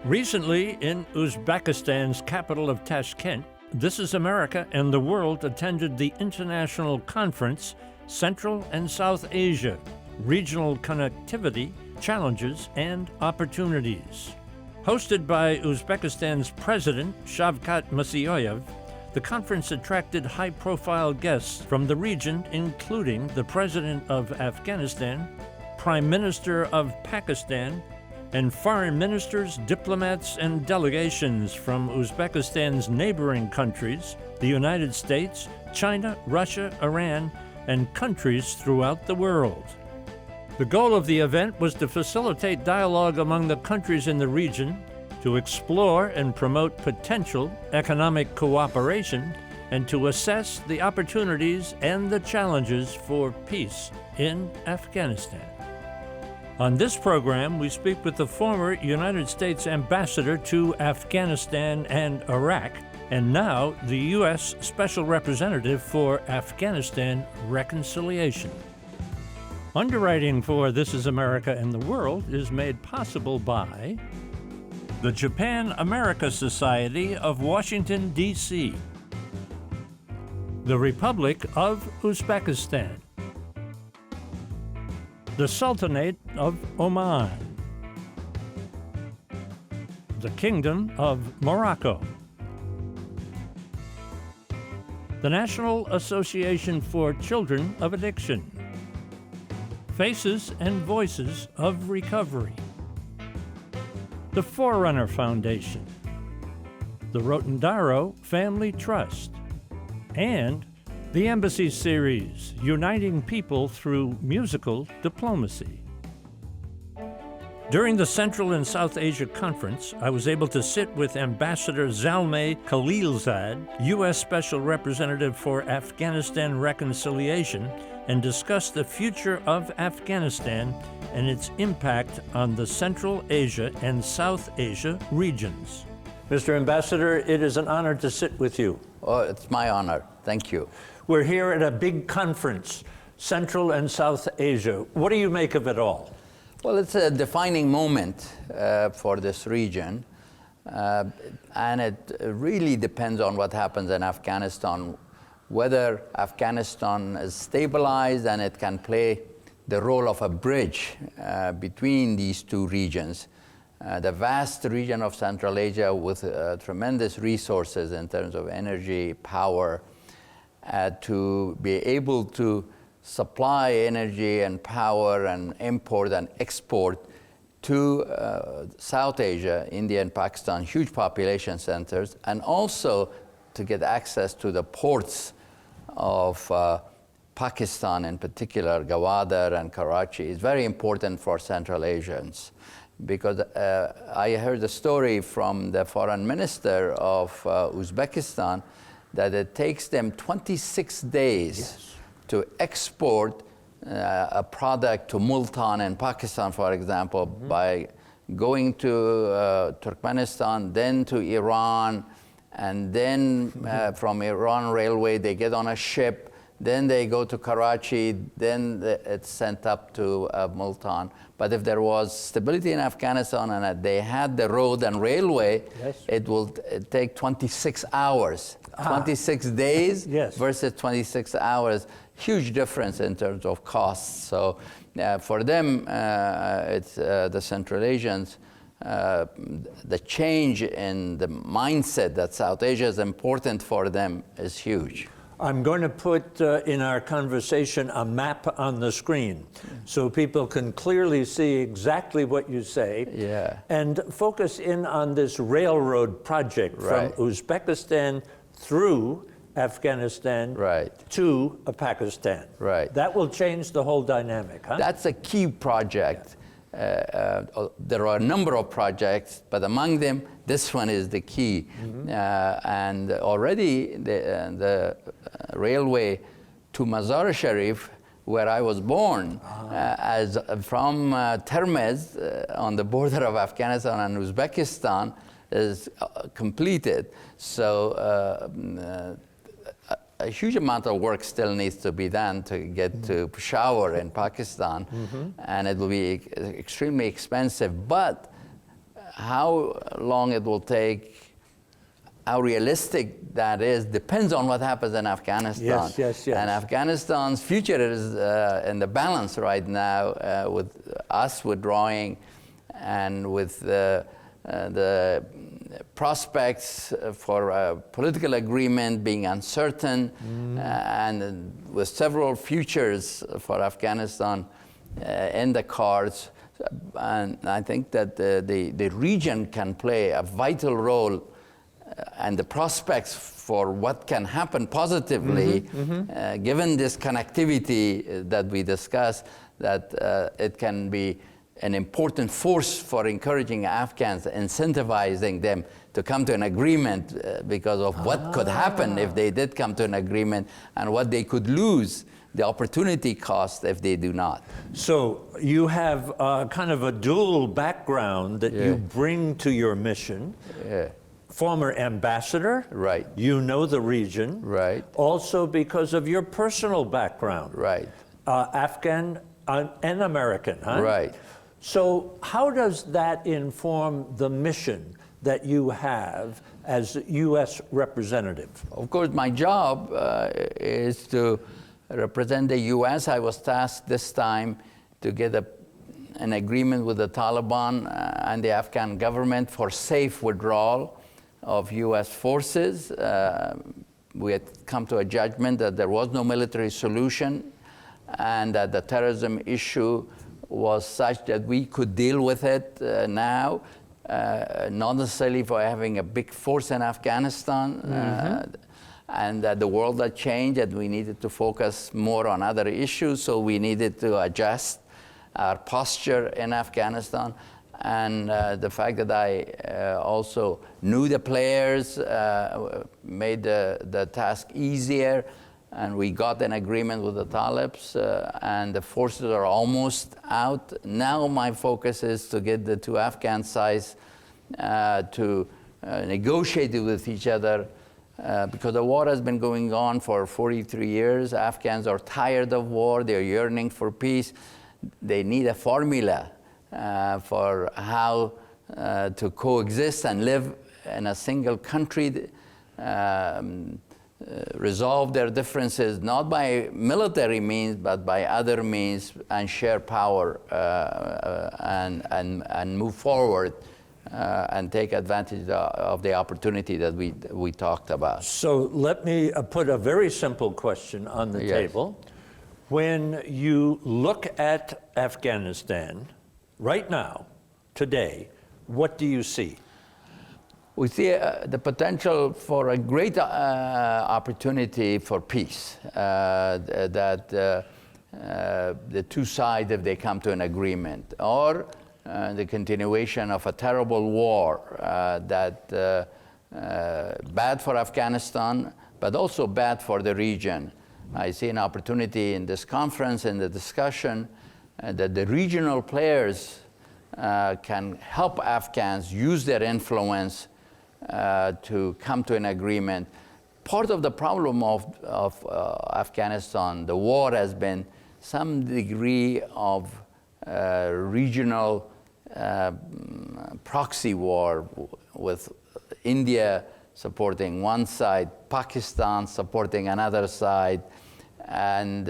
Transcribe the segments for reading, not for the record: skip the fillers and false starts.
Recently, in Uzbekistan's capital of Tashkent, This is America and the World attended the international conference, Central and South Asia, Regional Connectivity, Challenges and Opportunities. Hosted by Uzbekistan's President, Shavkat Mirziyoyev, the conference attracted high-profile guests from the region, including the President of Afghanistan, Prime Minister of Pakistan, and foreign ministers, diplomats, and delegations from Uzbekistan's neighboring countries, the United States, China, Russia, Iran, and countries throughout the world. The goal of the event was to facilitate dialogue among the countries in the region, to explore and promote potential economic cooperation, and to assess the opportunities and the challenges for peace in Afghanistan. On this program, we speak with the former United States Ambassador to Afghanistan and Iraq, and now the U.S. Special Representative for Afghanistan Reconciliation. Underwriting for This is America and the World is made possible by the Japan-America Society of Washington, D.C., the Republic of Uzbekistan, the Sultanate of Oman, the Kingdom of Morocco, the National Association for Children of Addiction, Faces and Voices of Recovery, the Forerunner Foundation, the Rotendaro Family Trust, and the Embassy Series, Uniting People Through Musical Diplomacy. During the Central and South Asia Conference, I was able to sit with Ambassador Zalmay Khalilzad, U.S. Special Representative for Afghanistan Reconciliation, and discuss the future of Afghanistan and its impact on the Central Asia and South Asia regions. Mr. Ambassador, it is an honor to sit with you. Oh, it's my honor. Thank you. We're here at a big conference, Central and South Asia. What do you make of it all? Well, it's a defining moment for this region, and it really depends on what happens in Afghanistan, whether Afghanistan is stabilized and it can play the role of a bridge between these two regions. The vast region of Central Asia with tremendous resources in terms of energy, power, to be able to supply energy and power and import and export to South Asia, India and Pakistan, huge population centers, and also to get access to the ports of Pakistan, in particular, Gwadar and Karachi, is very important for Central Asians. Because I heard a story from the foreign minister of Uzbekistan that it takes them 26 days to export a product to Multan in Pakistan, for example, by going to Turkmenistan, then to Iran, and then from Iran railway, they get on a ship, then they go to Karachi, then it's sent up to Multan. But if there was stability in Afghanistan and they had the road and railway, it will take 26 hours. 26 days versus 26 hours. Huge difference in terms of costs. So for them, it's the Central Asians, the change in the mindset that South Asia is important for them is huge. I'm going to put in our conversation a map on the screen so people can clearly see exactly what you say and focus in on this railroad project from Uzbekistan through Afghanistan to Pakistan. That will change the whole dynamic, huh? That's a key project. There are a number of projects, but among them, this one is the key. And already the railway to Mazar Sharif, where I was born, as from Termez on the border of Afghanistan and Uzbekistan, is completed. So a huge amount of work still needs to be done to get to Peshawar in Pakistan, and it will be extremely expensive. But how long it will take, how realistic that is, depends on what happens in Afghanistan. Yes. And Afghanistan's future is in the balance right now, with us withdrawing and with the prospects for a political agreement being uncertain, and with several futures for Afghanistan in the cards. And I think that the region can play a vital role, and the prospects for what can happen positively, given this connectivity that we discussed, that it can be an important force for encouraging Afghans, incentivizing them to come to an agreement because of what could happen if they did come to an agreement, and what they could lose, the opportunity cost if they do not. So you have kind of a dual background that you bring to your mission. Former ambassador, right? You know the region, right? Also because of your personal background, right? Afghan and American, huh? Right. So how does that inform the mission that you have as U.S. representative? Of course, my job is to represent the U.S. I was tasked this time to get an agreement with the Taliban and the Afghan government for safe withdrawal of U.S. forces. We had come to a judgment that there was no military solution, and that the terrorism issue was such that we could deal with it now, not necessarily for having a big force in Afghanistan, and that the world had changed, that we needed to focus more on other issues, so we needed to adjust our posture in Afghanistan. And the fact that I also knew the players made the task easier, and we got an agreement with the Talibs, and the forces are almost out. Now my focus is to get the two Afghan sides to negotiate with each other, because the war has been going on for 43 years. Afghans are tired of war, they're yearning for peace. They need a formula for how to coexist and live in a single country, resolve their differences not by military means but by other means, and share power and move forward and take advantage of the opportunity that we talked about. So let me put a very simple question on the table. When you look at Afghanistan right now, today, what do you see? We see the potential for a great opportunity for peace, that the two sides, if they come to an agreement, or the continuation of a terrible war that bad for Afghanistan, but also bad for the region. I see an opportunity in this conference, in the discussion, that the regional players can help Afghans use their influence to come to an agreement. Part of the problem of Afghanistan, the war, has been some degree of regional proxy war, with India supporting one side, Pakistan supporting another side, and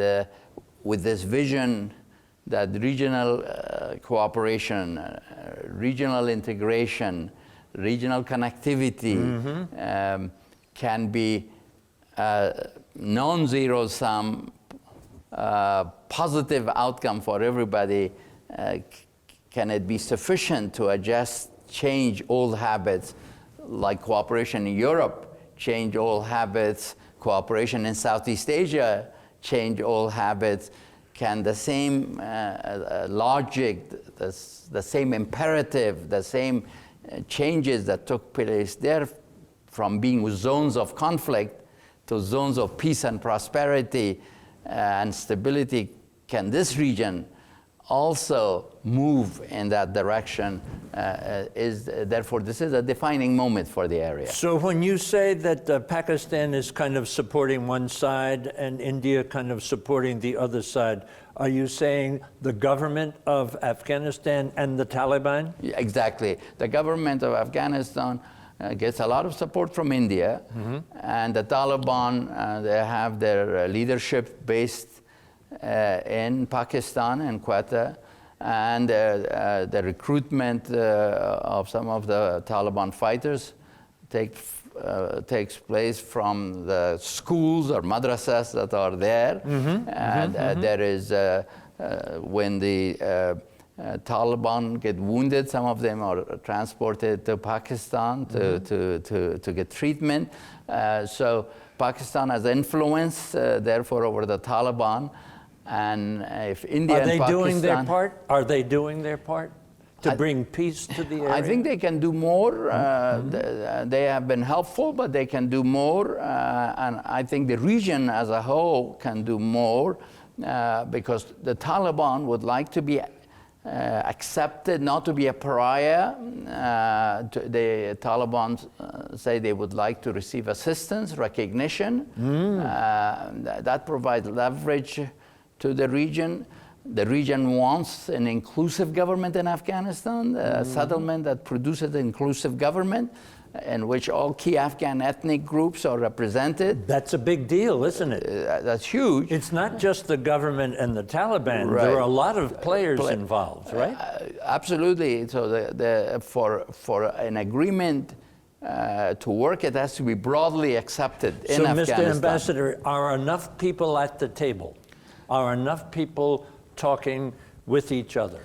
with this vision that regional cooperation, regional integration, regional connectivity can be non-zero sum, positive outcome for everybody. Can it be sufficient to change old habits, like cooperation in Europe, change old habits, cooperation in Southeast Asia, change old habits? Can the same logic, the same imperative, the same changes that took place there, from being zones of conflict to zones of peace and prosperity and stability, can this region also move in that direction. Therefore, this is a defining moment for the area. So when you say that Pakistan is kind of supporting one side and India kind of supporting the other side, are you saying the government of Afghanistan and the Taliban? Yeah, exactly. The government of Afghanistan gets a lot of support from India, and the Taliban, they have their leadership based in Pakistan and Quetta, and the recruitment of some of the Taliban fighters takes place from the schools or madrasas that are there. There is, when the Taliban get wounded, some of them are transported to Pakistan to get treatment. So Pakistan has influence, therefore, over the Taliban. And if India and Pakistan... doing their part? Are they doing their part to bring peace to the area? I think they can do more. They have been helpful, but they can do more. And I think the region as a whole can do more because the Taliban would like to be accepted, not to be a pariah. The Taliban say they would like to receive assistance, recognition. That provides leverage to the region. The region wants an inclusive government in Afghanistan, a settlement that produces an inclusive government in which all key Afghan ethnic groups are represented. That's a big deal, isn't it? That's huge. It's not just the government and the Taliban. Right. There are a lot of players involved, right? Absolutely. So for an agreement to work, it has to be broadly accepted in Afghanistan. So, Mr. Ambassador, are enough people at the table? Are enough people talking with each other?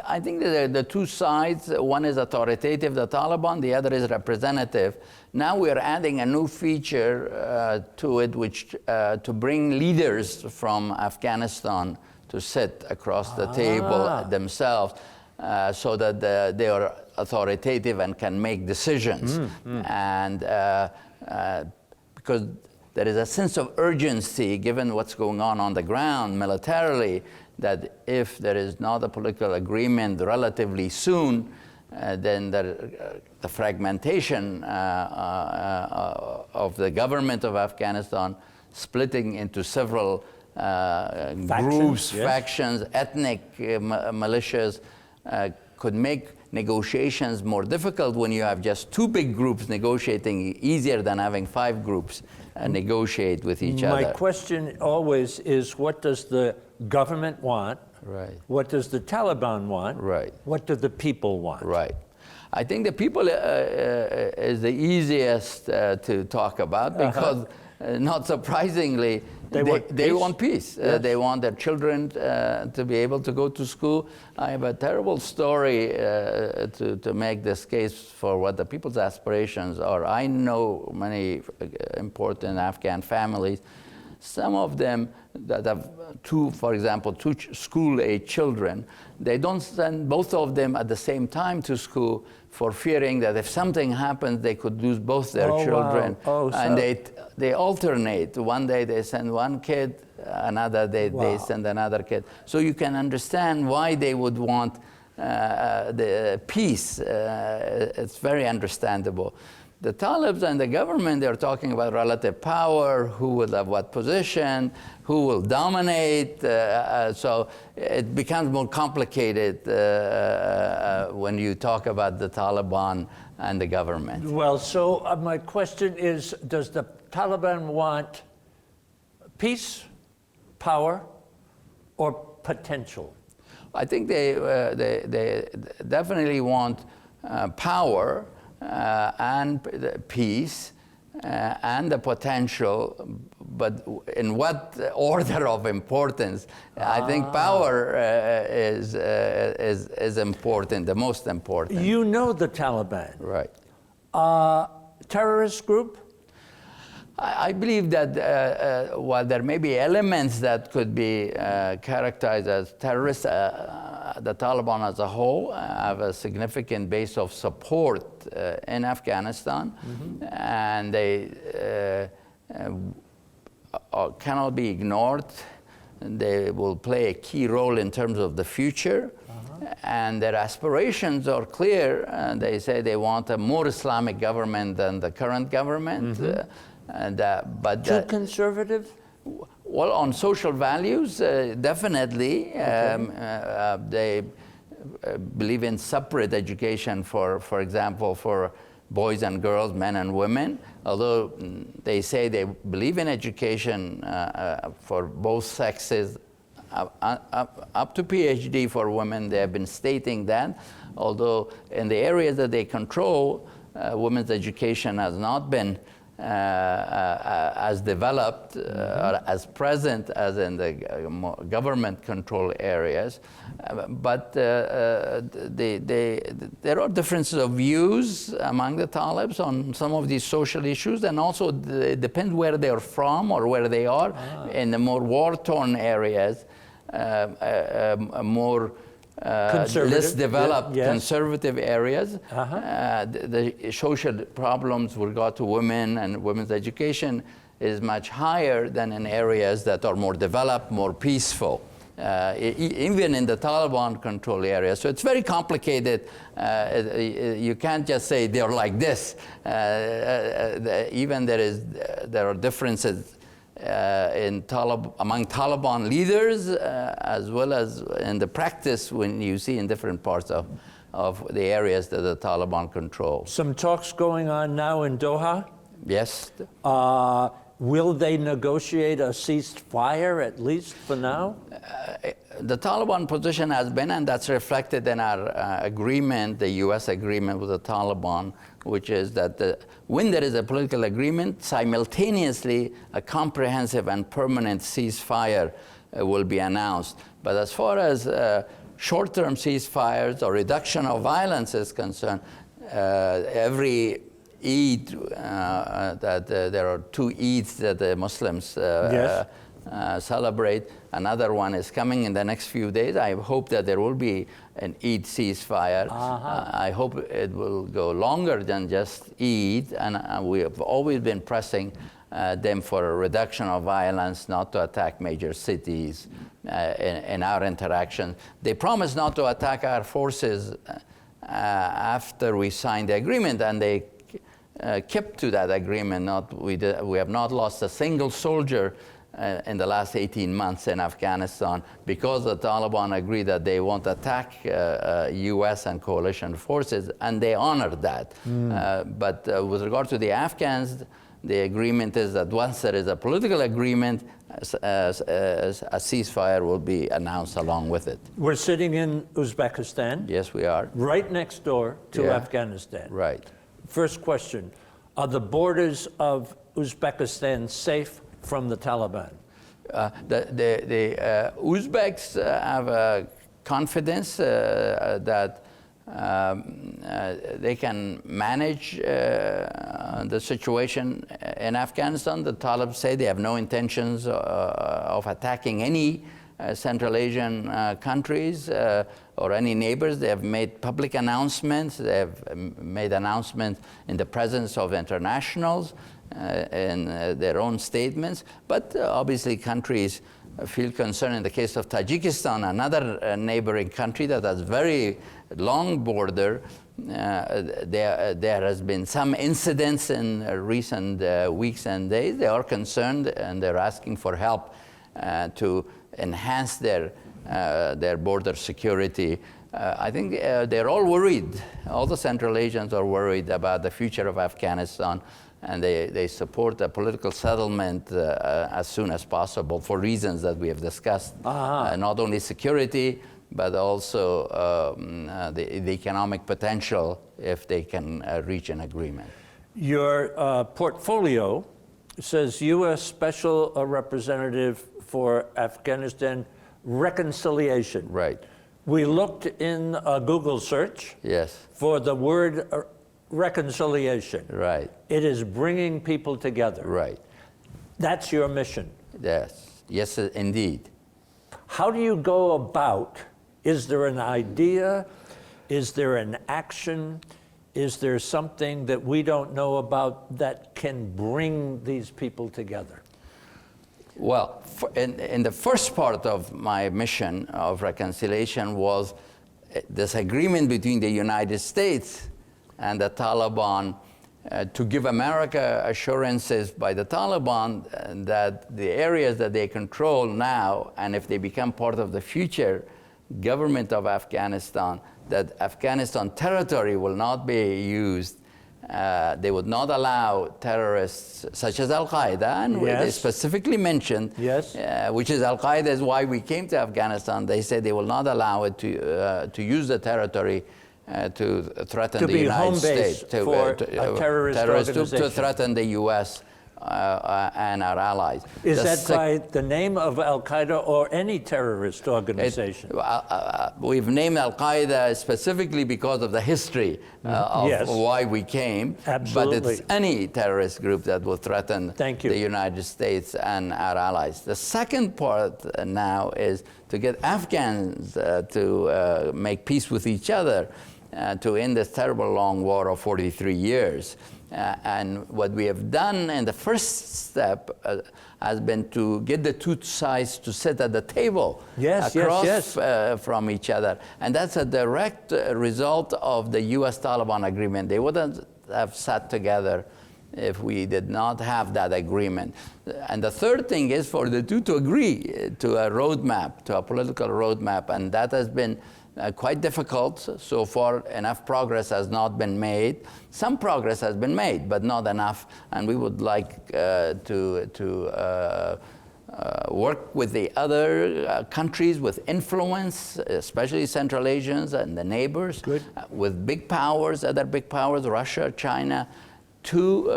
I think that the two sides, one is authoritative, the Taliban, the other is representative. Now we're adding a new feature to it, which to bring leaders from Afghanistan to sit across the table themselves so that they are authoritative and can make decisions. And because there is a sense of urgency, given what's going on the ground militarily, that if there is not a political agreement relatively soon, then the fragmentation of the government of Afghanistan, splitting into several groups, factions, ethnic militias, could make negotiations more difficult. When you have just two big groups negotiating, easier than having five groups negotiate with each other. My question always is, what does the government want? Right. What does the Taliban want? Right. What do the people want? Right. I think the people is the easiest to talk about because, not surprisingly, they want peace. Yes. They want their children to be able to go to school. I have a terrible story to make this case for what the people's aspirations are. I know many important Afghan families. Some of them that have for example, two school-age children, they don't send both of them at the same time to school for fearing that if something happens, they could lose both their children. Wow. And they alternate. One day they send one kid, another day they send another kid. So you can understand why they would want the peace. It's very understandable. The Talibs and the government, they're talking about relative power, who will have what position, who will dominate. So it becomes more complicated when you talk about the Taliban and the government. Well, so my question is, does the Taliban want peace, power, or potential? I think they definitely want power and peace and the potential, but in what order of importance? I think power is important, the most important. You know the Taliban. Right. Terrorist group? I believe that while there may be elements that could be characterized as terrorists, the Taliban as a whole have a significant base of support in Afghanistan, and they cannot be ignored. they will play a key role in terms of the future. And their aspirations are clear. They say they want a more Islamic government than the current government. Too conservative? Well, on social values, definitely. Okay. They believe in separate education, for example, for boys and girls, men and women. Although they say they believe in education for both sexes, up to PhD for women. They have been stating that. Although in the areas that they control, women's education has not been as developed or as present as in the government control areas. But there are differences of views among the Talibs on some of these social issues, and also it depends where they're from or where they are. In the more war-torn areas, more less developed conservative areas, the social problems with regard to women and women's education is much higher than in areas that are more developed, more peaceful, even in the Taliban control area. So it's very complicated. You can't just say they're like this. Even there are differences among Taliban leaders, as well as in the practice when you see in different parts of the areas that the Taliban control. Some talks going on now in Doha? Yes. Will they negotiate a ceasefire, at least for now? The Taliban position has been, and that's reflected in our agreement, the U.S. agreement with the Taliban, which is that when there is a political agreement, simultaneously a comprehensive and permanent ceasefire will be announced. But as far as short-term ceasefires or reduction of violence is concerned, every Eid, there are 2 Eids that the Muslims celebrate. Another one is coming in the next few days. I hope that there will be an Eid ceasefire. I hope it will go longer than just Eid, and we have always been pressing them for a reduction of violence, not to attack major cities in our interaction. They promised not to attack our forces after we signed the agreement, and they kept to that agreement. We have not lost a single soldier in the last 18 months in Afghanistan because the Taliban agreed that they won't attack U.S. and coalition forces, and they honored that. But with regard to the Afghans, the agreement is that once there is a political agreement, a ceasefire will be announced along with it. We're sitting in Uzbekistan. Yes, we are. Right next door to Afghanistan. Right. First question, are the borders of Uzbekistan safe from the Taliban? The Uzbeks have confidence that they can manage the situation in Afghanistan. The Taliban say they have no intentions of attacking any Central Asian countries or any neighbors. They have made public announcements. They have made announcements in the presence of internationals in their own statements. But obviously countries feel concerned. In the case of Tajikistan, another neighboring country that has very long border, there has been some incidents in recent weeks and days. They are concerned and they're asking for help to enhance their border security. I think they're all worried. All the Central Asians are worried about the future of Afghanistan, and they support a political settlement as soon as possible for reasons that we have discussed. Not only security, but also the economic potential if they can reach an agreement. Your portfolio says U.S. Special Representative for Afghanistan Reconciliation. Right. We looked in a Google search for the word reconciliation. Right. It is bringing people together. Right. That's your mission. Yes. Yes, indeed. How do you go about? Is there an idea? Is there an action? Is there something that we don't know about that can bring these people together? Well, in the first part of my mission of reconciliation was this agreement between the United States and the Taliban to give America assurances by the Taliban that the areas that they control now, and if they become part of the future government of Afghanistan, that Afghanistan territory will not be used. They would not allow terrorists such as Al-Qaeda, and they specifically mentioned, which is Al-Qaeda is why we came to Afghanistan. They said they will not allow it to use the territory to threaten the United States, a terrorist organization. To threaten the U.S. And our allies. Is that by the name of Al-Qaeda or any terrorist organization? We've named Al-Qaeda specifically because of the history of why we came. Absolutely. But it's any terrorist group that will threaten the United States and our allies. The second part now is to get Afghans to make peace with each other, to end this terrible long war of 43 years. And what we have done in the first step has been to get the two sides to sit at the table across from each other. And that's a direct result of the U.S. Taliban agreement. They wouldn't have sat together if we did not have that agreement. And the third thing is for the two to agree to a roadmap, to a political roadmap, and that has been quite difficult. So far, enough progress has not been made. Some progress has been made, but not enough. And we would like to work with the other countries with influence, especially Central Asians and the neighbors, with big powers, other big powers, Russia, China, to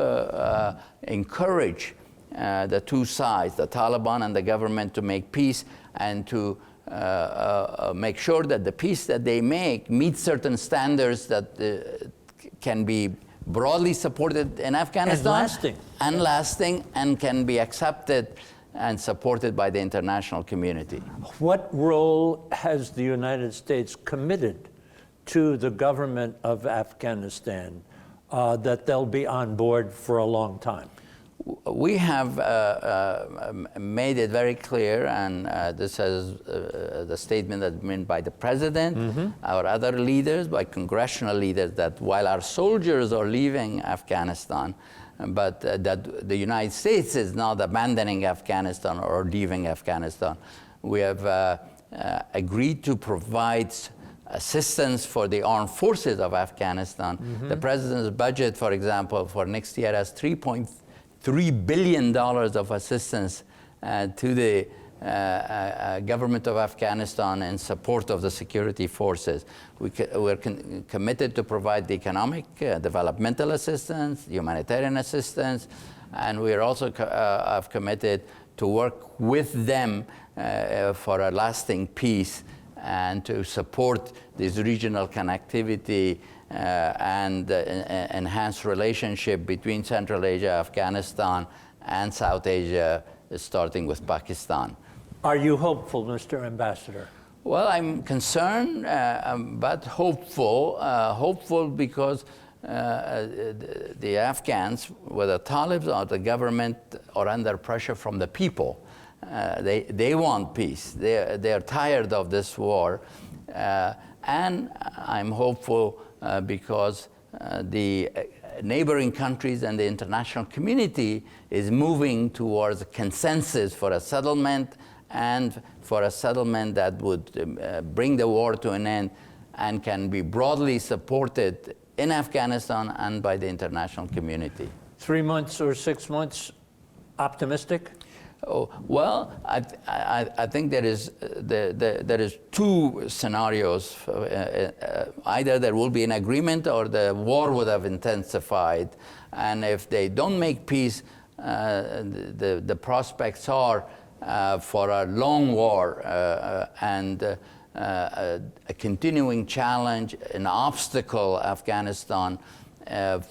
encourage the two sides, the Taliban and the government, to make peace and to make sure that the peace that they make meets certain standards that can be broadly supported in Afghanistan. And lasting, and can be accepted and supported by the international community. What role has the United States committed to the government of Afghanistan that they'll be on board for a long time? We have made it very clear, and this is the statement that's made by the president, our other leaders, by congressional leaders, that while our soldiers are leaving Afghanistan, but that the United States is not abandoning Afghanistan or leaving Afghanistan. We have agreed to provide assistance for the armed forces of Afghanistan. The president's budget, for example, for next year has $3.3 billion of assistance to the government of Afghanistan in support of the security forces. We're committed to provide the economic, developmental assistance, humanitarian assistance, and we're also have committed to work with them for a lasting peace and to support this regional connectivity and enhanced relationship between Central Asia, Afghanistan, and South Asia, starting with Pakistan. Are you hopeful, Mr. Ambassador? Well, I'm concerned, but hopeful. Hopeful because the Afghans, whether Talibs or the government, are under pressure from the people. They want peace. They're tired of this war. And I'm hopeful because the neighboring countries and the international community is moving towards a consensus for a settlement, and for a settlement that would bring the war to an end and can be broadly supported in Afghanistan and by the international community. 3 months or 6 months, optimistic? Oh, well, I think there is two scenarios. Either there will be an agreement or the war would have intensified. And if they don't make peace, the prospects are for a long war and a continuing challenge, an obstacle, Afghanistan,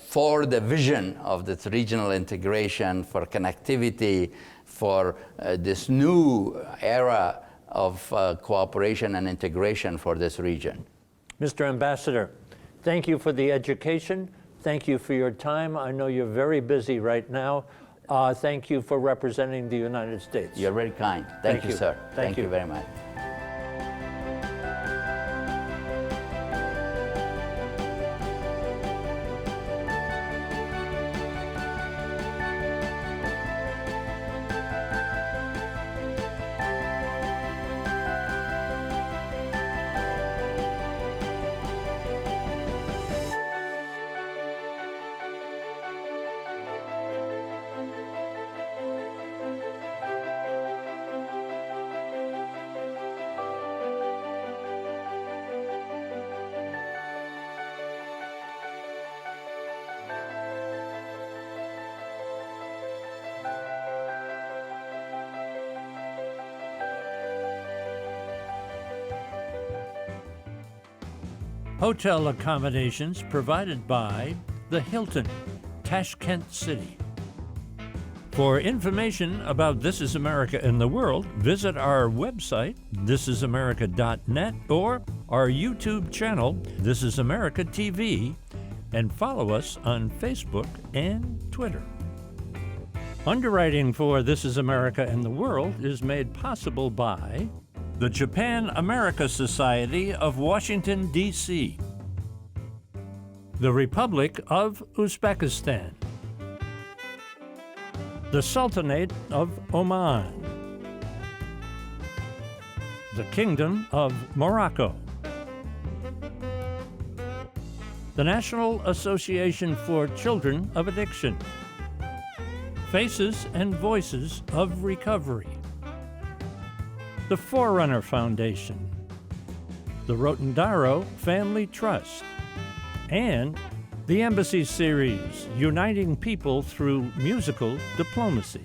for the vision of this regional integration, for connectivity, for this new era of cooperation and integration for this region. Mr. Ambassador, thank you for the education. Thank you for your time. I know you're very busy right now. Thank you for representing the United States. You're very kind. Thank you, sir. Thank you. You very much. Hotel accommodations provided by the Hilton, Tashkent City. For information about This Is America in the World, visit our website, thisisamerica.net, or our YouTube channel, This Is America TV, and follow us on Facebook and Twitter. Underwriting for This Is America in the World is made possible by the Japan-America Society of Washington, D.C., the Republic of Uzbekistan, the Sultanate of Oman, the Kingdom of Morocco, the National Association for Children of Addiction, Faces and Voices of Recovery, the Forerunner Foundation, the Rotendaro Family Trust, and the Embassy Series, Uniting People Through Musical Diplomacy.